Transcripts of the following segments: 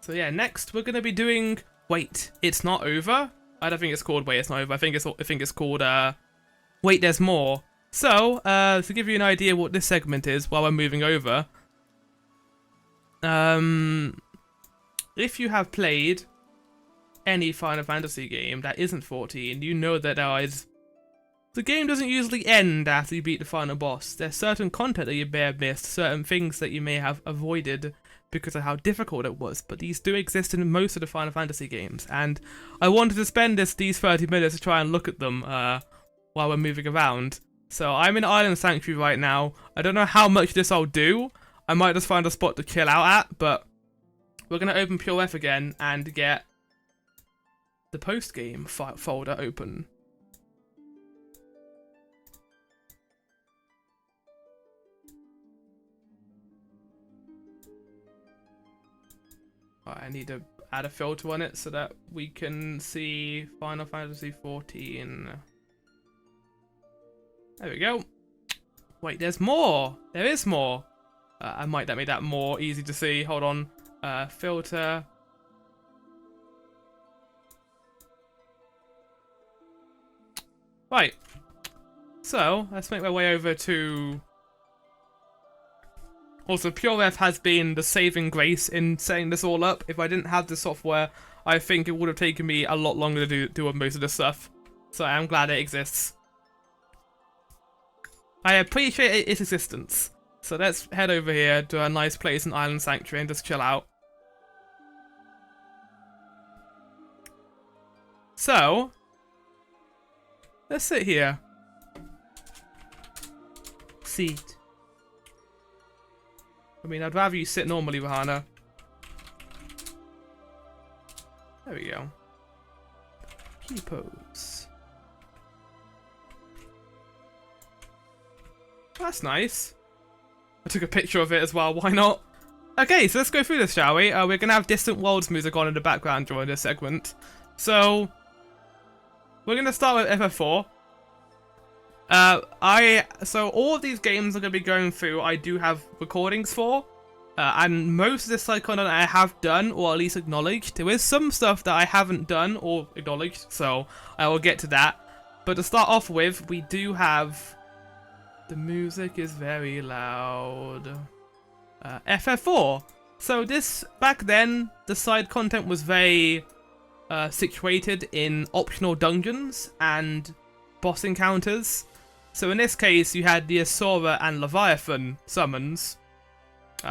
So yeah, next we're gonna be doing Wait, It's Not Over. I don't think it's called Wait, It's Not Over. I think it's called Wait, There's More. So, to give you an idea what this segment is while we're moving over, if you have played any Final Fantasy game that isn't 14, you know that the game doesn't usually end after you beat the final boss. There's certain content that you may have missed, certain things that you may have avoided because of how difficult it was, but these do exist in most of the Final Fantasy games, and I wanted to spend these 30 minutes to try and look at them while we're moving around. So I'm in Island Sanctuary right now. I don't know how much this I'll do. I might just find a spot to chill out at, but we're going to open Pure F again and get the post-game folder open. I need to add a filter on it so that we can see Final Fantasy XIV. There we go. Wait, there's more. There is more. I might make that more easy to see. Hold on. Filter. Right. So, let's make my way over to... Also, PureRef has been the saving grace in setting this all up. If I didn't have the software, I think it would have taken me a lot longer to do most of this stuff. So I'm glad it exists. I appreciate its existence. So let's head over here to a nice place in Island Sanctuary and just chill out. So, let's sit here. Seat. I mean, I'd rather you sit normally, Rahana. There we go. Key pose. That's nice. I took a picture of it as well, why not? Okay, so let's go through this, shall we? We're going to have Distant Worlds music on in the background during this segment. So, we're going to start with FF4. So all of these games I'm going to be going through, I do have recordings for. And most of this side content I have done, or at least acknowledged. There is some stuff that I haven't done or acknowledged, so I will get to that. But to start off with, we do have... The music is very loud. FF4. So this, back then, the side content was very situated in optional dungeons and boss encounters. So in this case, you had the Asura and Leviathan summons,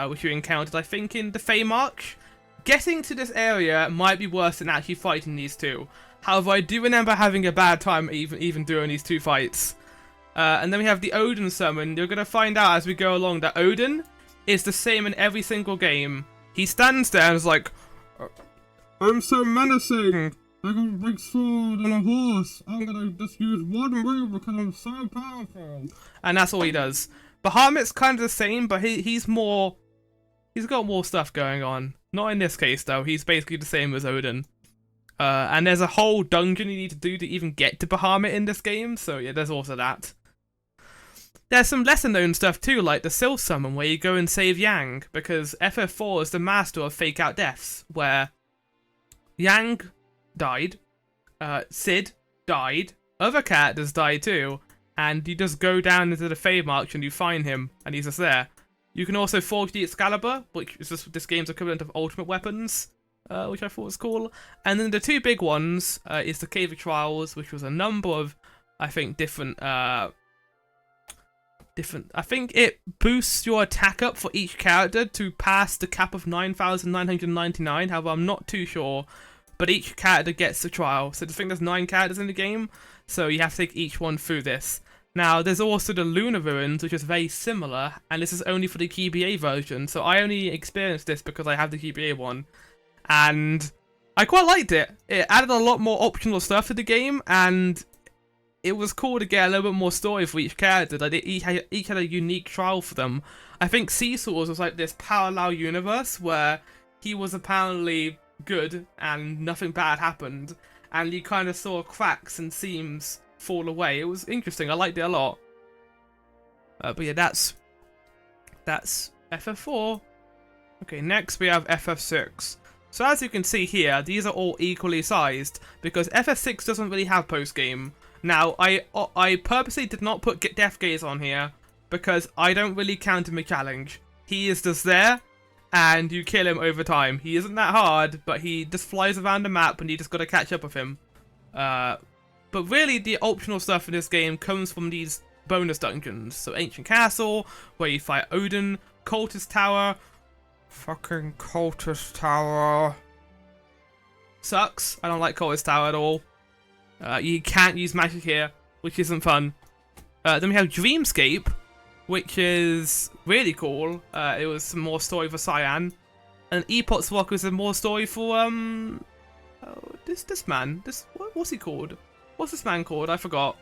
which you encountered, I think, in the Fey March. Getting to this area might be worse than actually fighting these two. However, I do remember having a bad time even doing these two fights. And then we have the Odin summon. You're going to find out as we go along that Odin is the same in every single game. He stands there and is like, I'm so menacing. I got a big sword and a horse. I'm gonna just use one move because I'm so powerful. And that's all he does. Bahamut's kind of the same, but he's more... He's got more stuff going on. Not in this case, though. He's basically the same as Odin. And there's a whole dungeon you need to do to even get to Bahamut in this game, so yeah, there's also that. There's some lesser-known stuff, too, like the Sylph Summon, where you go and save Yang, because FF4 is the master of fake-out deaths, where Yang died, Sid died, other characters died too, and you just go down into the Fey March and you find him, and he's just there. You can also forge the Excalibur, which is just this game's equivalent of Ultimate Weapons, which I thought was cool. And then the two big ones is the Cave of Trials, which was a number of, I think, different... I think it boosts your attack up for each character to pass the cap of 9,999, however, I'm not too sure. But each character gets a trial. So I think there's 9 characters in the game, so you have to take each one through this. Now, there's also the Lunar Ruins, which is very similar, and this is only for the GBA version, so I only experienced this because I have the GBA one. And I quite liked it. It added a lot more optional stuff to the game, and it was cool to get a little bit more story for each character. Like, each had a unique trial for them. I think Seesaw's was like this parallel universe where he was apparently good and nothing bad happened, and you kind of saw cracks and seams fall away. It was interesting. I liked it a lot. But yeah, that's FF4. Okay, next we have FF6. So as you can see here, these are all equally sized, because FF6 doesn't really have post-game. Now, I purposely did not put Death Gaze on here, because I don't really count him a challenge. He is just there, and you kill him over time. He isn't that hard, but he just flies around the map, and you just gotta catch up with him. But really, the optional stuff in this game comes from these bonus dungeons. So Ancient Castle, where you fight Odin, Cultist Tower. Fucking Cultist Tower. Sucks. I don't like Cultist Tower at all. You can't use magic here, which isn't fun. Then we have Dreamscape, which is really cool. It was some more story for Cyan. And Epoch's Walk was more story for, this man. What's he called? What's this man called? I forgot.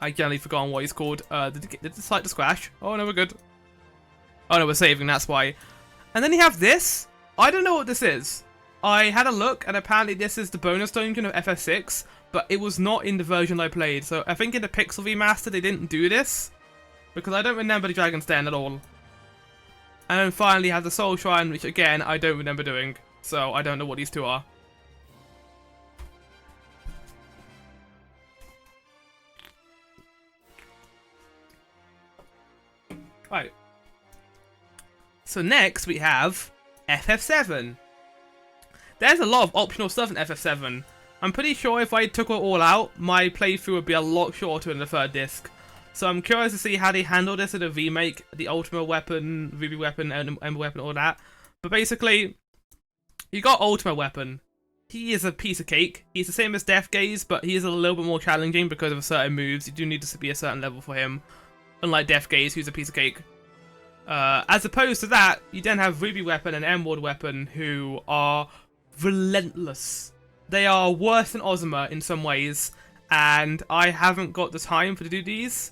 I generally forgotten what he's called. Did the site just crash? Oh no, we're good. Oh no, we're saving, that's why. And then you have this. I don't know what this is. I had a look, and apparently this is the bonus dungeon of FF6, but it was not in the version I played. So I think in the Pixel Remaster they didn't do this, because I don't remember the Dragon's Den at all. And then finally you have the Soul Shrine, which again, I don't remember doing. So I don't know what these two are. Right. So next we have FF7. There's a lot of optional stuff in FF7. I'm pretty sure if I took it all out, my playthrough would be a lot shorter in the third disc. So I'm curious to see how they handle this in a remake, the Ultimate Weapon, Ruby Weapon, Ember Weapon, all that. But basically, you got Ultimate Weapon. He is a piece of cake. He's the same as Death Gaze, but he is a little bit more challenging because of certain moves. You do need to be a certain level for him. Unlike Death Gaze, who's a piece of cake. As opposed to that, you then have Ruby Weapon and Emerald Weapon, who are relentless. They are worse than Ozma in some ways, and I haven't got the time to do these.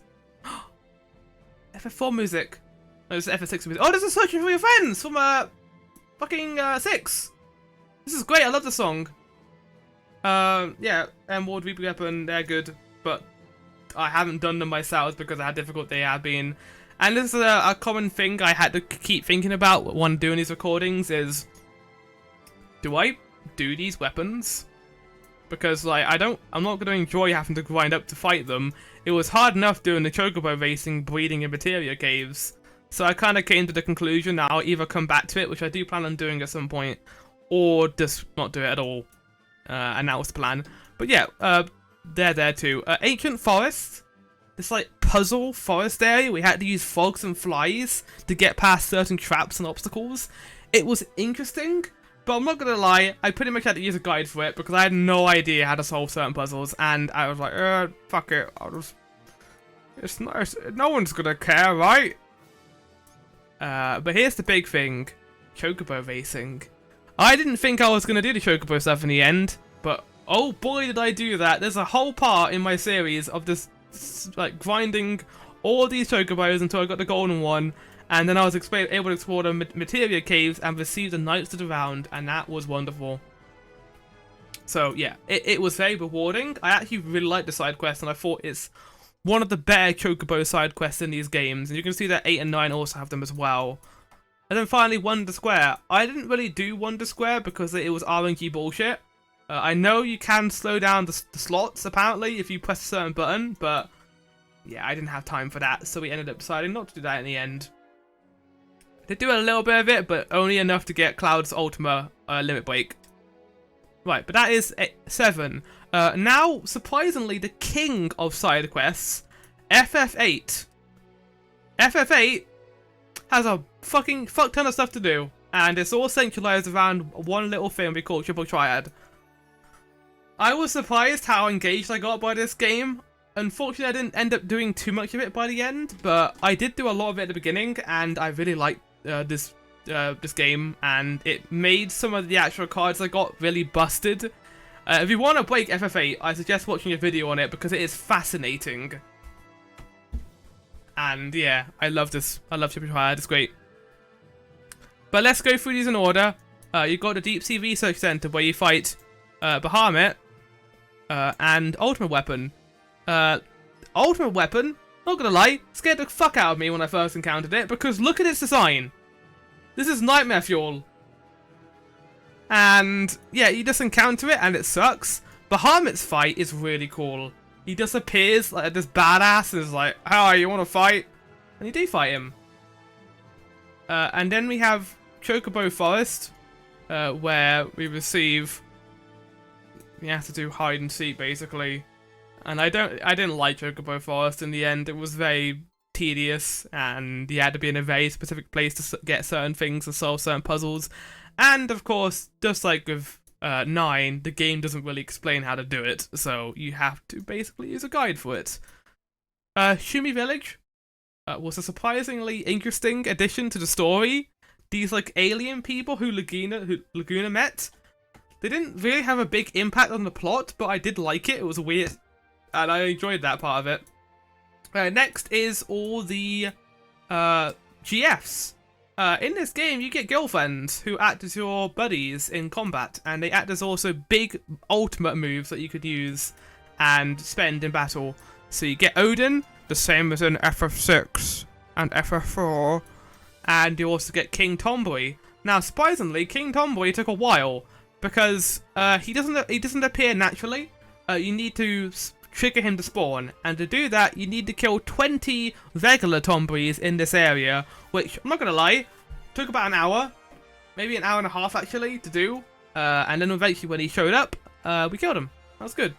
FF4 music. No, it's FF6 music. Oh, there's a Searching for Your Friends from fucking 6. This is great. I love the song. Yeah, Emerald, Ruby Weapon, they're good, but I haven't done them myself because of how difficult they have been. And this is a common thing I had to keep thinking about when doing these recordings is, do I do these weapons? Because like I'm not gonna enjoy having to grind up to fight them. It was hard enough doing the chocobo racing, breeding in materia caves. So I kind of came to the conclusion that I'll either come back to it, which I do plan on doing at some point, or just not do it at all. And that was the plan. But yeah, they're there too. Ancient Forest. This like puzzle forest area. We had to use fogs and flies to get past certain traps and obstacles. It was interesting, but I'm not gonna lie, I pretty much had to use a guide for it because I had no idea how to solve certain puzzles, and I was like, fuck it, it's nice. No one's gonna care, right? But here's the big thing: chocobo racing. I didn't think I was gonna do the chocobo stuff in the end, but oh boy, did I do that! There's a whole part in my series of this, like, grinding all these chocobos until I got the golden one, and then I was able to explore the materia caves and receive the Knights of the Round, and that was wonderful. So yeah, it was very rewarding. I actually really liked the side quest, and I thought it's one of the better chocobo side quests in these games, and you can see that 8 and 9 also have them as well. And then finally, Wonder Square. I didn't really do Wonder Square because it was RNG bullshit. I know you can slow down the slots, apparently, if you press a certain button, but yeah, I didn't have time for that, so we ended up deciding not to do that in the end. They do a little bit of it, but only enough to get Cloud's Ultima limit break. Right, but that is 7. Now, surprisingly, the king of side quests, FF8. FF8 has a fucking fuck ton of stuff to do, and it's all centralized around one little thing we call Triple Triad. I was surprised how engaged I got by this game. Unfortunately, I didn't end up doing too much of it by the end, but I did do a lot of it at the beginning, and I really liked this game, and it made some of the actual cards I got really busted. If you want to break FF8, I suggest watching a video on it because it is fascinating. And yeah, I love this. I love Triple Triad. It's great. But let's go through these in order. You've got the Deep Sea Research Center where you fight Bahamut. And Ultimate Weapon. Ultimate Weapon, not gonna lie, scared the fuck out of me when I first encountered it, because look at its design. This is nightmare fuel. And yeah, you just encounter it and it sucks. Bahamut's fight is really cool. He just appears like this badass and is like, "Hi, you want to fight?" And you do fight him. And then we have Chocobo Forest, where we receive. You have to do hide and seek basically, and I didn't like Chocobo Forest in the end. It was very tedious, and you had to be in a very specific place to get certain things and solve certain puzzles. And of course, just like with 9, the game doesn't really explain how to do it, so you have to basically use a guide for it. Shumi Village was a surprisingly interesting addition to the story. These like alien people who Laguna met, they didn't really have a big impact on the plot, but I did like it. It was weird, and I enjoyed that part of it. Next is all the GFs. In this game, you get girlfriends who act as your buddies in combat, and they act as also big ultimate moves that you could use and spend in battle. So you get Odin, the same as in FF6 and FF4, and you also get King Tomboy. Now, surprisingly, King Tomboy took a while because he doesn't appear naturally. You need to trigger him to spawn, and to do that you need to kill 20 regular Tomboys in this area, which I'm not gonna lie, took about an hour, maybe an hour and a half actually to do, and then eventually when he showed up, we killed him. That was good.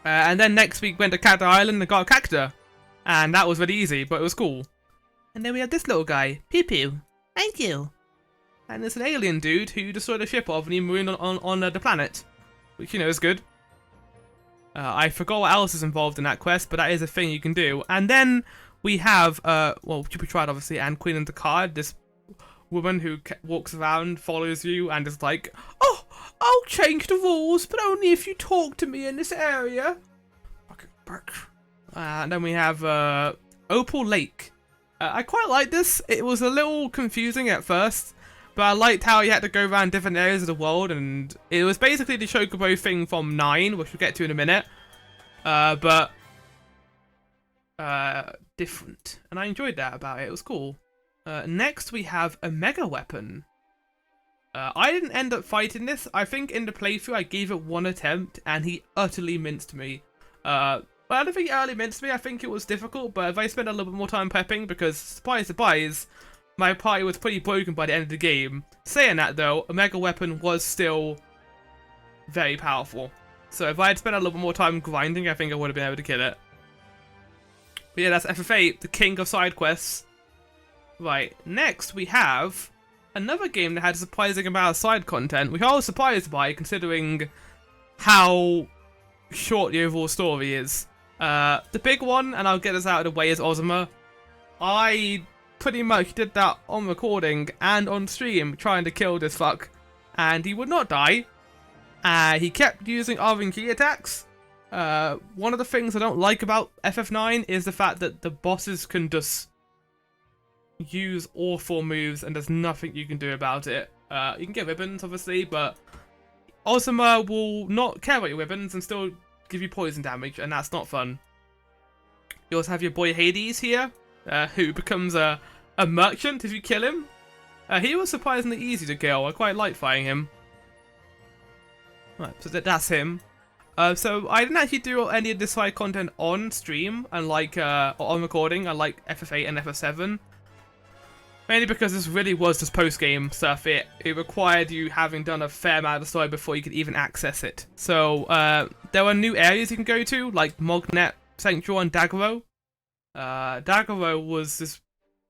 And then next week went to Cactus Island and got a cactus, and that was really easy, but it was cool. And then we had this little guy, Pew Pew. Thank you. And there's an alien dude who destroyed a ship off and he moved on the planet, which you know is good. I forgot what else is involved in that quest, but that is a thing you can do. And then we have, well, Jupiter Triad, obviously, and Queen of the Card, this woman who walks around, follows you, and is like, "Oh, I'll change the rules, but only if you talk to me in this area." And then we have Opal Lake. I quite like this. It was a little confusing at first, but I liked how you had to go around different areas of the world, and it was basically the Chocobo thing from 9, which we'll get to in a minute. But different. And I enjoyed that about it. It was cool. Next, we have a mega weapon. I didn't end up fighting this. I think in the playthrough, I gave it one attempt, and he utterly minced me. Well, I don't think it utterly minced me. I think it was difficult, but if I spent a little bit more time prepping, because surprise, surprise, my party was pretty broken by the end of the game. Saying that though, a mega weapon was still very powerful. So if I had spent a little bit more time grinding, I think I would have been able to kill it. But yeah, that's FF8, the king of side quests. Right, next we have another game that had a surprising amount of side content, which I was surprised by considering how short the overall story is. The big one, and I'll get this out of the way, is Ozma. I pretty much did that on recording and on stream trying to kill this fuck, and he would not die. He kept using RNG attacks. One of the things I don't like about FF9 is the fact that the bosses can just use awful moves and there's nothing you can do about it. You can get ribbons obviously, but Ozma will not care about your ribbons and still give you poison damage, and that's not fun. You also have your boy Hades here, who becomes a merchant if you kill him. He was surprisingly easy to kill. I quite like fighting him. Right, so that's him. So I didn't actually do any of this side content on stream, unlike or on recording, unlike FF8 and FF7. Mainly because this really was just post-game stuff. It required you having done a fair amount of the story before you could even access it. So there were new areas you can go to, like Mognet Central and Daggero. Daggero was this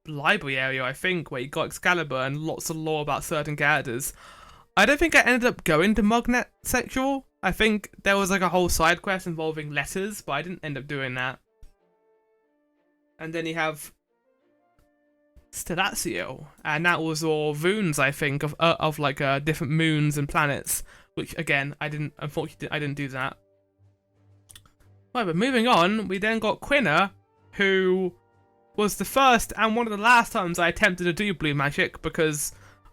library area, I think, where you got Excalibur and lots of lore about certain characters. I don't think I ended up going to Mognet Central. I think there was like a whole side quest involving letters, but I didn't end up doing that. And then you have Stellatio, and that was all runes, I think, of like different moons and planets. Which again, unfortunately, I didn't do that. Right, but moving on, we then got Quina, who was the first and one of the last times I attempted to do blue magic, because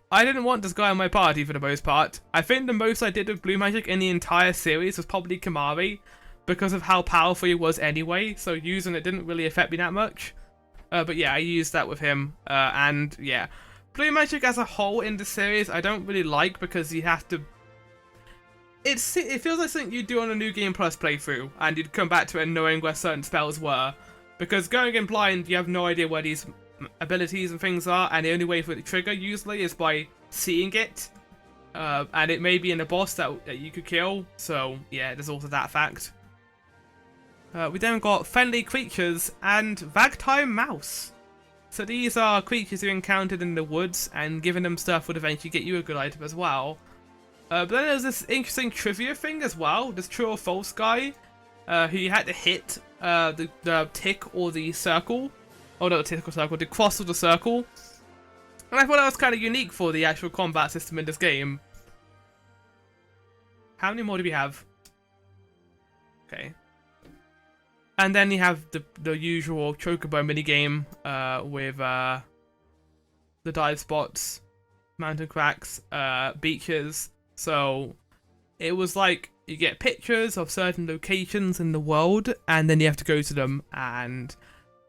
I didn't want this guy on my party for the most part. I think the most I did with blue magic in the entire series was probably Kimahri, because of how powerful he was anyway, so using it didn't really affect me that much. But yeah, I used that with him, and yeah. Blue Magic as a whole in the series, I don't really like because you have to. It feels like something you'd do on a New Game Plus playthrough, and you'd come back to it knowing where certain spells were. Because going in blind, you have no idea where these abilities and things are, and the only way for it to trigger usually is by seeing it. And it may be in a boss that you could kill, so yeah, there's also that fact. We then got Friendly Creatures and Ragtime Mouse. So these are creatures you encountered in the woods, and giving them stuff would eventually get you a good item as well. But then there's this interesting trivia thing as well, this true or false guy, who you had to hit the tick or the circle. Oh, not the tick or circle, the cross or the circle. And I thought that was kind of unique for the actual combat system in this game. How many more do we have? Okay. And then you have the usual Chocobo minigame with the dive spots, mountain cracks, beaches. So it was like you get pictures of certain locations in the world, and then you have to go to them. And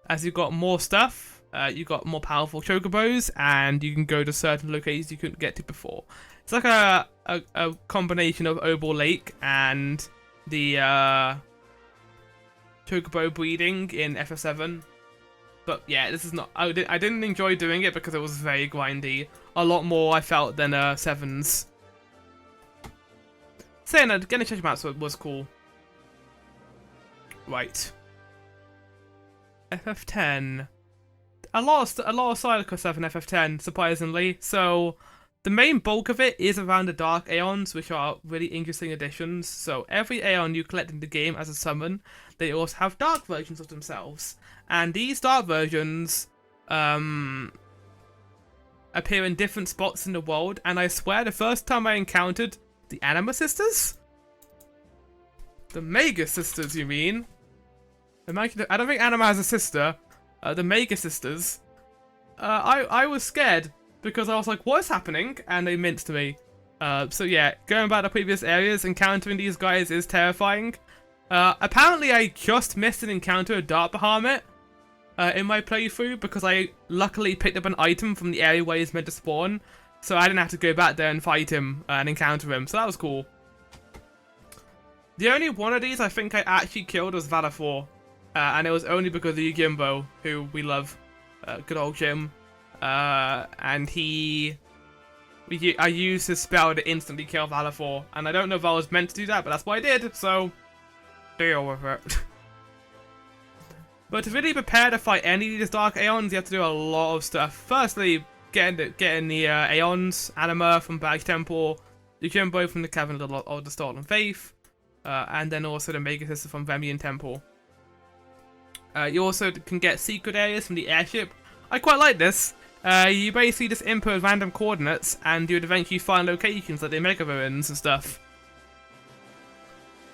as you got more stuff, you got more powerful Chocobos, and you can go to certain locations you couldn't get to before. It's like a combination of Opal Lake and the Chocobo breeding in FF7. But yeah, this is not. I didn't enjoy doing it because it was very grindy. A lot more I felt than 7's. Saying that, getting a treasure map was cool. Right. FF10. A lot of side stuff in FF10, surprisingly. So the main bulk of it is around the Dark Aeons, which are really interesting additions. So every Aeon you collect in the game as a summon, they also have dark versions of themselves. And these dark versions appear in different spots in the world. And I swear the first time I encountered the Anima Sisters? The Mega Sisters, you mean? I don't think Anima has a sister. The Mega Sisters. I was scared because I was like, what is happening? And they minced me. So yeah, going back to previous areas, encountering these guys is terrifying. Apparently I just missed an encounter of Dark Bahamut in my playthrough because I luckily picked up an item from the area where he's meant to spawn. So I didn't have to go back there and fight him and encounter him. So that was cool. The only one of these I think I actually killed was Valifor. And it was only because of Yugimbo, who we love. Good old Jim. And I used his spell to instantly kill Valifor. And I don't know if I was meant to do that, but that's what I did. So, deal with it. But to really prepare to fight any of these Dark Aeons, you have to do a lot of stuff. Firstly, getting the Aeons, Anima from Bag Temple, Yukimbo from the Cavern of the Stolen Faith, and then also the Mega Sister from Vemian Temple. You also can get secret areas from the airship. I quite like this. You basically just input random coordinates, and you would eventually find locations like the Mega Ruins and stuff.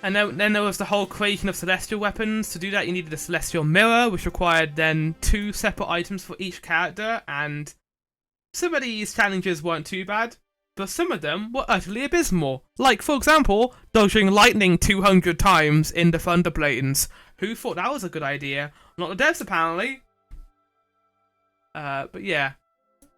And then there was the whole creation of celestial weapons. To do that, you needed a celestial mirror, which required then 2 separate items for each character, and some of these challenges weren't too bad, but some of them were utterly abysmal. Like, for example, dodging lightning 200 times in the Thunder Plains. Who thought that was a good idea? Not the devs, apparently. But yeah.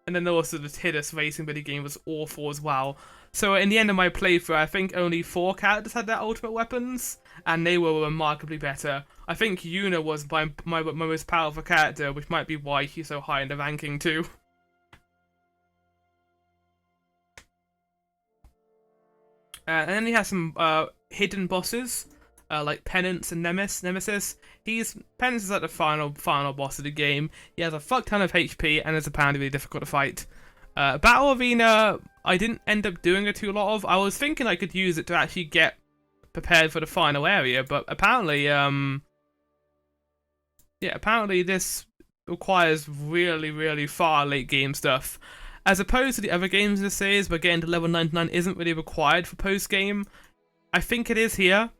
And then also the Tidus racing video game was awful as well. So in the end of my playthrough, I think only 4 characters had their ultimate weapons, and they were remarkably better. I think Yuna was my most powerful character, which might be why she's so high in the ranking too. And then he has some hidden bosses, like Penance and Nemesis. Penance is like the final boss of the game. He has a fuck ton of HP and is apparently really difficult to fight. Battle Arena, I didn't end up doing it too lot of. I was thinking I could use it to actually get prepared for the final area, but apparently, apparently this requires really, really far late game stuff. As opposed to the other games in the series, where getting to level 99 isn't really required for post-game. I think it is here.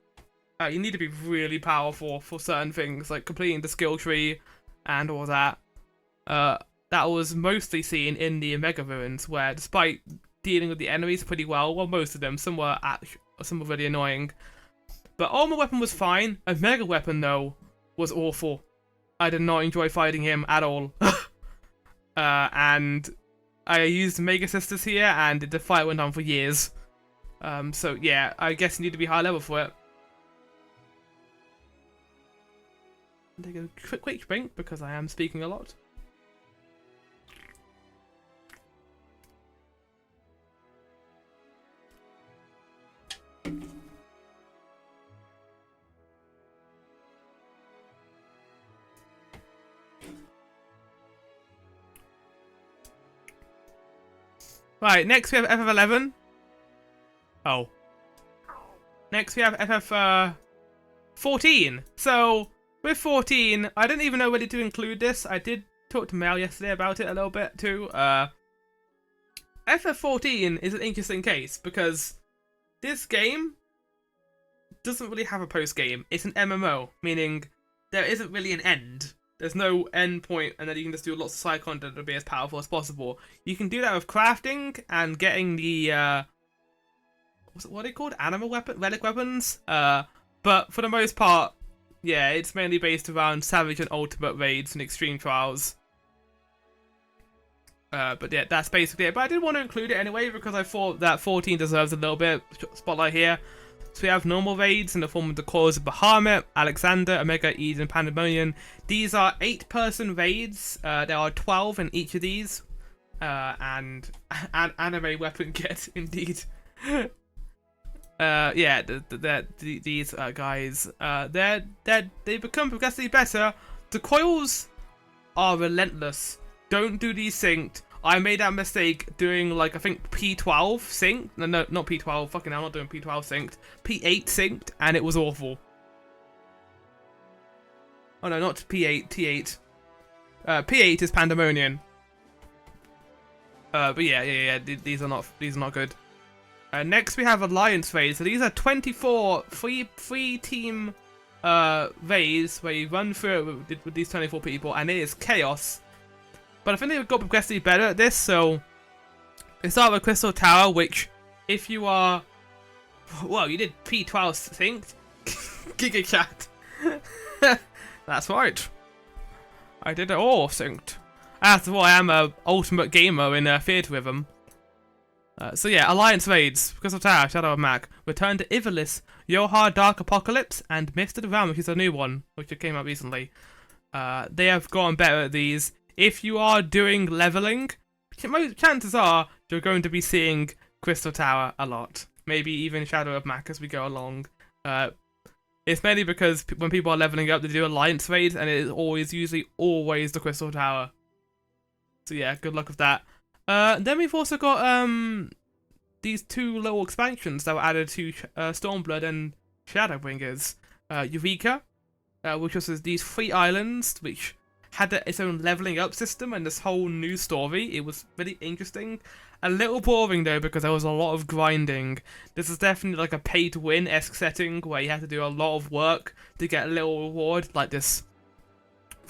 You need to be really powerful for certain things, like completing the skill tree and all that. That was mostly seen in the Mega Ruins, where despite dealing with the enemies pretty well, most of them, some were really annoying. But Armor Weapon was fine. A Mega Weapon, though, was awful. I did not enjoy fighting him at all. And I used Mega Sisters here, and the fight went on for years. So yeah, I guess you need to be high level for it. Take a quick drink because I am speaking a lot. Right, next we have FF11. Oh. Next we have FF14. So, with 14, I didn't even know whether to include this. I did talk to Mel yesterday about it a little bit too. FF14 is an interesting case because this game doesn't really have a post-game. It's an MMO, meaning there isn't really an end. There's no end point, and then you can just do lots of side content to be as powerful as possible. You can do that with crafting and getting the what are they called? Animal weapon, relic weapons. But for the most part, yeah, it's mainly based around Savage and Ultimate raids and extreme trials. But yeah, that's basically it. But I did want to include it anyway because I thought that 14 deserves a little bit spotlight here. So we have normal raids in the form of the Cause of Bahamut, Alexander, Omega, Eden, Pandemonium. These are 8-person raids. There are 12 in each of these. And an anime weapon get indeed. Yeah, these guys, they become progressively better. The coils are relentless. Don't do these synced. I made that mistake doing, like, I think P12 synced. No, not P12. Fucking hell, I'm not doing P12 synced. P8 synced, and it was awful. Oh no, not P8. T8. P8 is Pandemonium. But yeah. These are not good. Next, we have Alliance raids. So these are 24 free team raids where you run through it with these 24 people, and it is chaos. But I think they've got progressively better at this, so they start with Crystal Tower, which, if you are... Well, you did P12 synced. Giga Cat. That's right. I did it all synced. After all, I am a ultimate gamer in Theatre Rhythm. So yeah, Alliance raids, Crystal Tower, Shadow of Mac, Return to Ivalice, Yohar Dark Apocalypse, and Mist of the Realm, which is a new one, which came out recently. They have gotten better at these. If you are doing leveling, chances are you're going to be seeing Crystal Tower a lot. Maybe even Shadow of Mac as we go along. It's mainly because when people are leveling up, they do Alliance raids, and it is usually always the Crystal Tower. So yeah, good luck with that. Then we've also got these 2 little expansions that were added to Stormblood and Shadowbringers. Eureka, which was these 3 islands, which had its own leveling up system and this whole new story. It was really interesting. A little boring though because there was a lot of grinding. This is definitely like a pay-to-win-esque setting where you have to do a lot of work to get a little reward, like this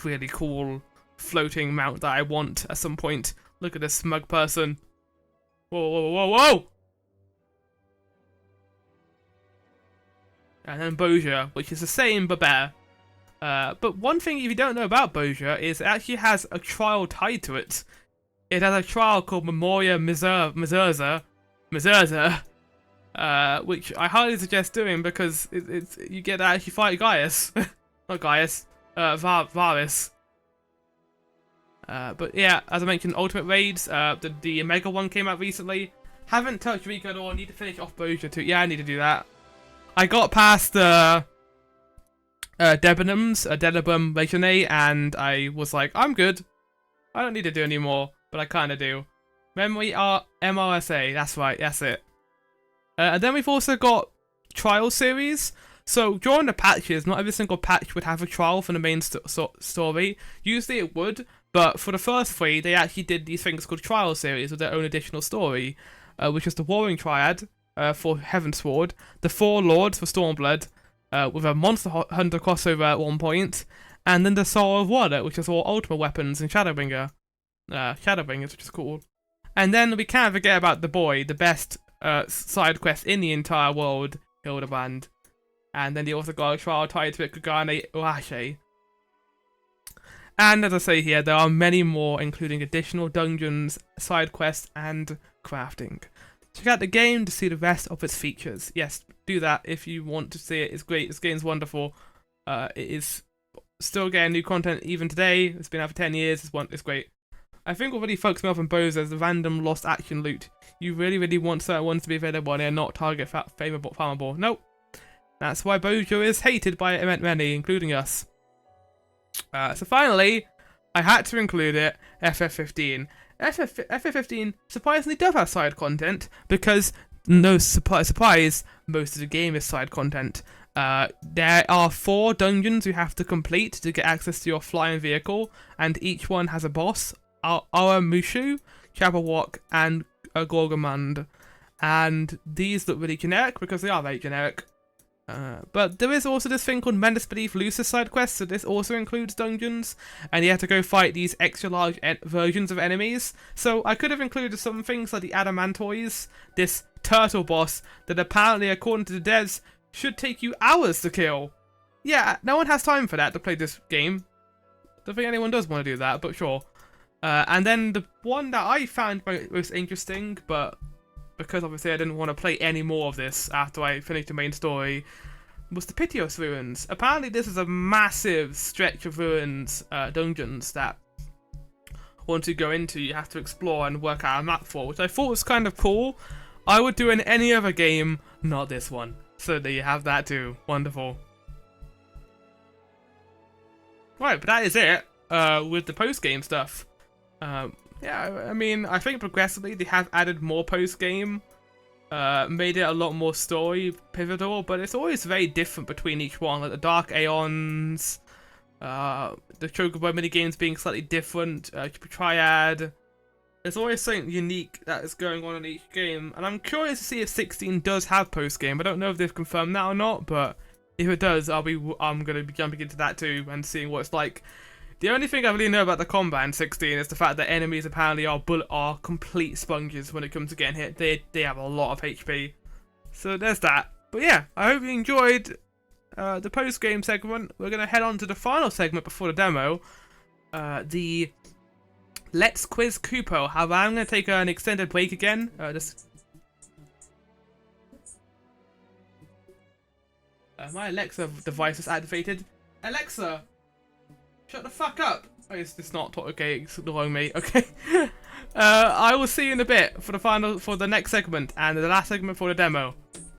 really cool floating mount that I want at some point. Look at this smug person. Whoa! And then Boja, which is the same but better. But one thing if you don't know about Boja is it actually has a trial tied to it. It has a trial called Memoria Mizurza, which I highly suggest doing because you get to actually fight Gaius. Not Gaius, Varus. But yeah, as I mentioned, Ultimate Raids, the Omega one came out recently. Haven't touched Rika at all, need to finish off Boja too. Yeah, I need to do that. I got past Debonum's Legionnaire, and I was like, I'm good. I don't need to do any more, but I kind of do. Memory MRSA, that's right, that's it. And then we've also got Trial Series. So during the patches, not every single patch would have a trial for the main story. Usually it would, but for the first 3, they actually did these things called Trial Series with their own additional story, which is the Warring Triad for Heavensward, the 4 Lords for Stormblood, with a Monster Hunter crossover at one point, and then the Soul of Water, which is all Ultimate Weapons in Shadowbringers, which is cool. And then we can't forget about the boy, the best side quest in the entire world, Hildebrand. And then they also got a trial tied to it, Kagane Uashe. And as I say here, there are many more, including additional dungeons, side quests, and crafting. Check out the game to see the rest of its features. Yes, do that if you want to see it. It's great. This game's wonderful. It is still getting new content even today. It's been out for 10 years. It's great. I think what really fucks me off in Bozo is the random lost action loot. You really want certain ones to be available and they're not target farmable. Nope. That's why Bojo is hated by many, including us. So finally, I had to include it, FF15. FF15 surprisingly does have side content, because, no surprise, most of the game is side content. There are 4 dungeons you have to complete to get access to your flying vehicle, and each one has a boss, Mushu, Jabberwock, and Gorgamund. And these look really generic, because they are very generic. But there is also this thing called Menace Beneath Lucis side quest, so this also includes dungeons, and you have to go fight these extra large versions of enemies. So I could have included some things like the Adamantoids, this turtle boss that apparently, according to the devs, should take you hours to kill. Yeah, no one has time for that to play this game. Don't think anyone does want to do that, but sure. And then the one that I found most interesting, but because obviously I didn't want to play any more of this after I finished the main story, was the Pitios Ruins. Apparently this is a massive stretch of ruins, dungeons, that once you go into you have to explore and work out a map for, which I thought was kind of cool. I would do in any other game, not this one. So there you have that too. Wonderful. Right, but that is it with the post-game stuff. Yeah, I mean, I think progressively they have added more post-game, made it a lot more story pivotal, but it's always very different between each one. Like the Dark Aeons, the Chocobo minigames being slightly different, Triad. There's always something unique that is going on in each game, and I'm curious to see if 16 does have post-game. I don't know if they've confirmed that or not, but if it does, I'm going to be jumping into that too and seeing what it's like. The only thing I really know about the combat in 16 is the fact that enemies apparently are complete sponges when it comes to getting hit. They have a lot of HP. So there's that. But yeah, I hope you enjoyed the post-game segment. We're going to head on to the final segment before the demo. The Let's Quiz Kupo. However, I'm going to take an extended break again. My Alexa device is activated. Alexa! Shut the fuck up! Oh, it's not okay. It's ignoring me. Okay. I will see you in a bit for the next segment and the last segment for the demo.